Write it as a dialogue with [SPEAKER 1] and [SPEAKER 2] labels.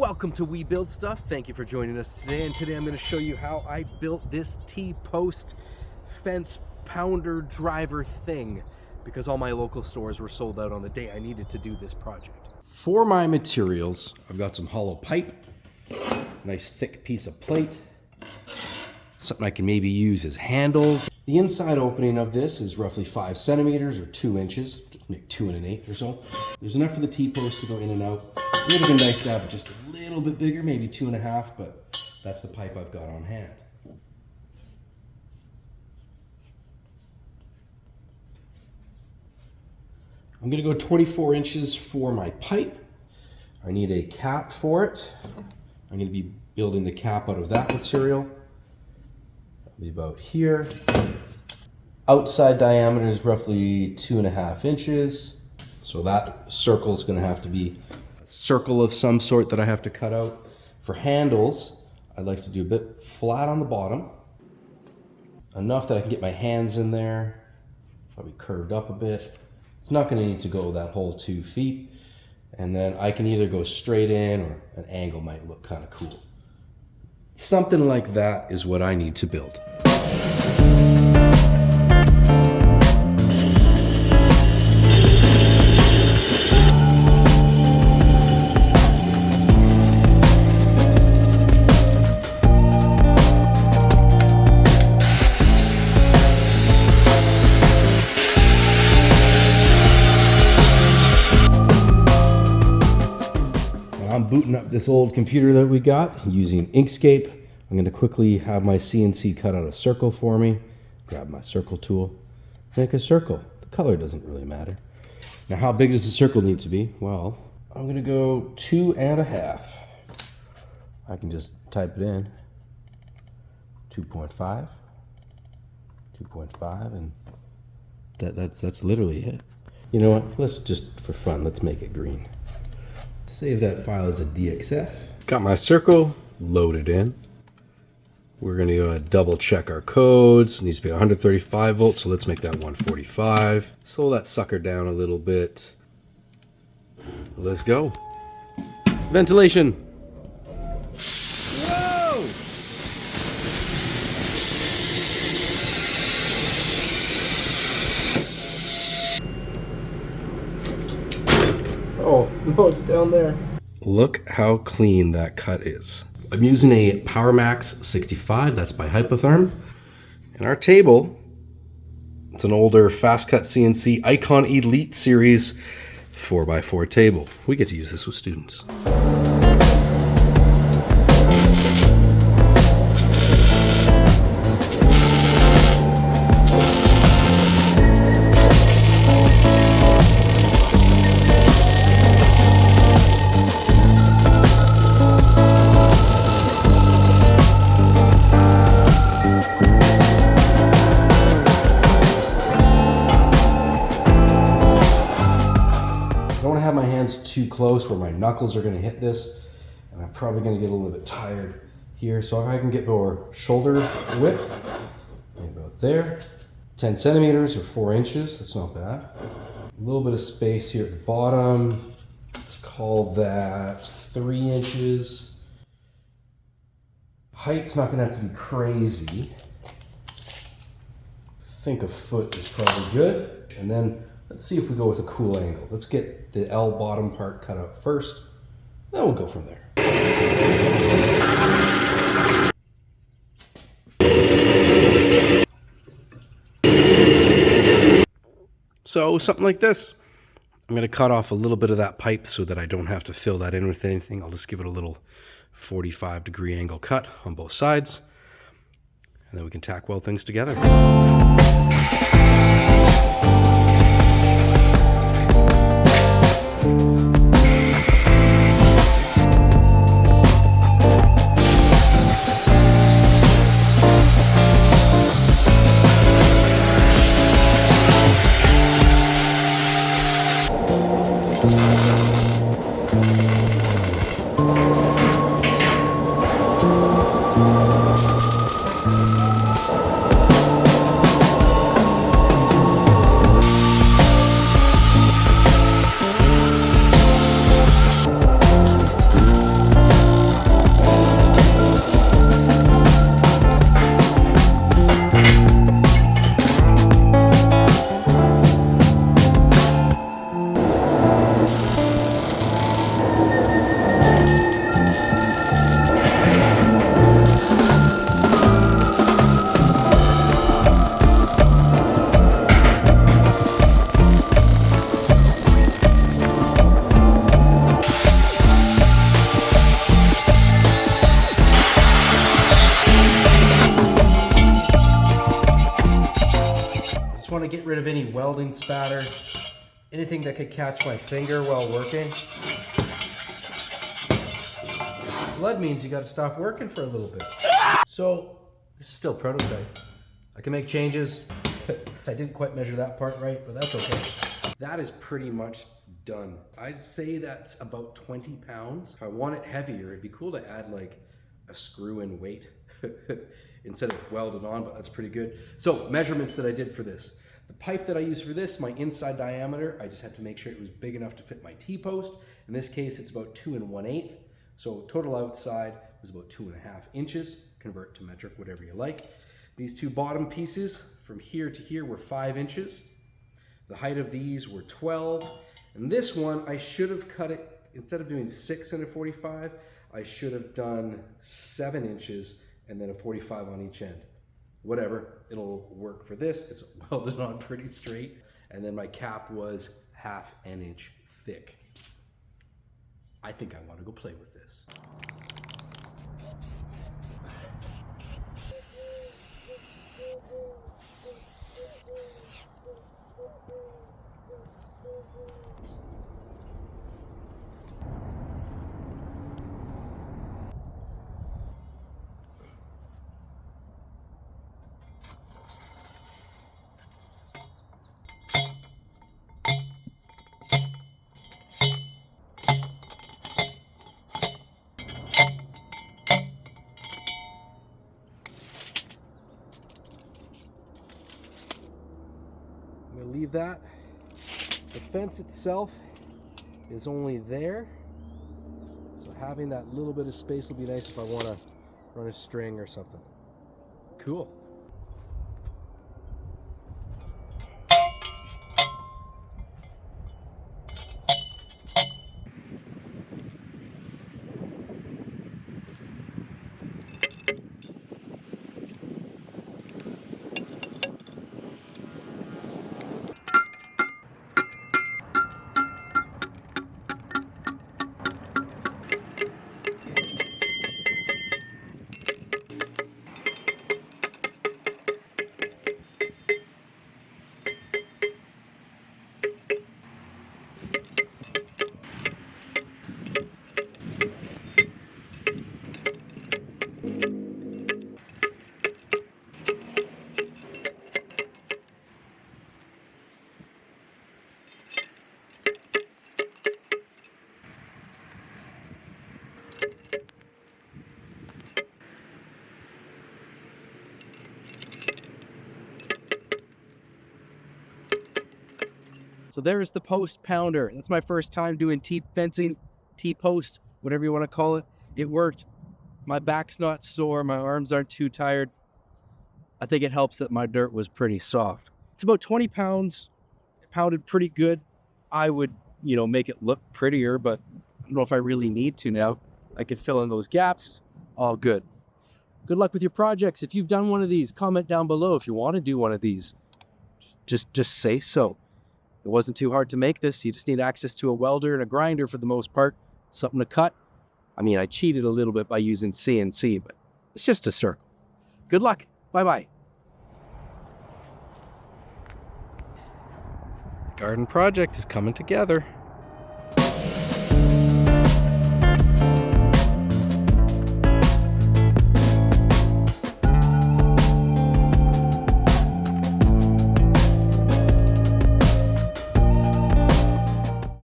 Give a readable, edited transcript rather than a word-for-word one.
[SPEAKER 1] Welcome to We Build Stuff. Thank you for joining us today. And today I'm going to show you how I built this T-post fence pounder driver thing, because all my local stores were sold out on the day I needed to do this project. For my materials, I've got some hollow pipe, nice thick piece of plate, something I can maybe use as handles. The inside opening of this is roughly 5 centimeters or 2 inches, maybe 2 1/8 or so. There's enough for the T-post to go in and out. It would have been nice to have it just a little bit bigger, maybe 2 1/2, but that's the pipe I've got on hand. I'm going to go 24 inches for my pipe. I need a cap for it. I'm going to be building the cap out of that material. That'll be about here. Outside diameter is roughly 2 1/2 inches. So that circle is going to have to be a circle of some sort that I have to cut out. For handles, I'd like to do a bit flat on the bottom. Enough that I can get my hands in there. Probably curved up a bit. It's not going to need to go that whole 2 feet. And then I can either go straight in, or an angle might look kind of cool. Something like that is what I need to build. I'm booting up this old computer that we got using Inkscape. I'm going to quickly have my CNC cut out a circle for me. Grab my circle tool. Make a circle. The color doesn't really matter. Now, how big does the circle need to be? Well, I'm going to go 2 1/2. I can just type it in. 2.5. 2.5, and that's literally it. You know what? Let's just, for fun, let's make it green. Save that file as a DXF. Got my circle loaded in. We're going to go double check our codes. It needs to be 135 volts, so let's make that 145. Slow that sucker down a little bit. Let's go. Ventilation. Whoa! Oh, no, it's down there. Look how clean that cut is. I'm using a PowerMax 65, that's by Hypotherm. And our table, it's an older Fast Cut CNC Icon Elite Series 4x4 table. We get to use this with students. Too close where my knuckles are going to hit this, and I'm probably going to get a little bit tired here. So if I can get more shoulder width, maybe about there, 10 centimeters or 4 inches, that's not bad. A little bit of space here at the bottom, let's call that 3 inches. Height's not going to have to be crazy. I think a foot is probably good. And then let's see if we go with a cool angle. Let's get the L bottom part cut out first, then we'll go from there. So something like this. I'm going to cut off a little bit of that pipe so that I don't have to fill that in with anything. I'll just give it a little 45-degree angle cut on both sides, and then we can tack weld things together. to get rid of any welding spatter, anything that could catch my finger while working. Blood means you got to stop working for a little bit. So this is still prototype. I can make changes. I didn't quite measure that part right, but that's okay. That is pretty much done. I'd say that's about 20 pounds. If I want it heavier, it'd be cool to add like a screw-in weight instead of welded on, but that's pretty good. So measurements that I did for this. The pipe that I used for this, my inside diameter, I just had to make sure it was big enough to fit my T-post. In this case, it's about 2 1/8. So total outside was about 2.5 inches. Convert to metric, whatever you like. These two bottom pieces from here to here were 5 inches. The height of these were 12. And this one, I should have cut it, instead of doing 6 and a 45, I should have done 7 inches and then a 45 on each end. Whatever, it'll work for this. It's welded on pretty straight. And then my cap was 1/2 inch thick. I think I want to go play with this. I'm gonna leave that. The fence itself is only there, so having that little bit of space will be nice if I want to run a string or something. Cool. So there's the post pounder. That's my first time doing T-fencing, T-post, whatever you want to call it. It worked. My back's not sore. My arms aren't too tired. I think it helps that my dirt was pretty soft. It's about 20 pounds, pounded pretty good. I would, make it look prettier, but I don't know if I really need to now. I could fill in those gaps. All good. Good luck with your projects. If you've done one of these, comment down below if you want to do one of these. Just say so. It wasn't too hard to make this. You just need access to a welder and a grinder for the most part. Something to cut. I mean, I cheated a little bit by using CNC, but it's just a circle. Good luck. Bye-bye. Garden project is coming together.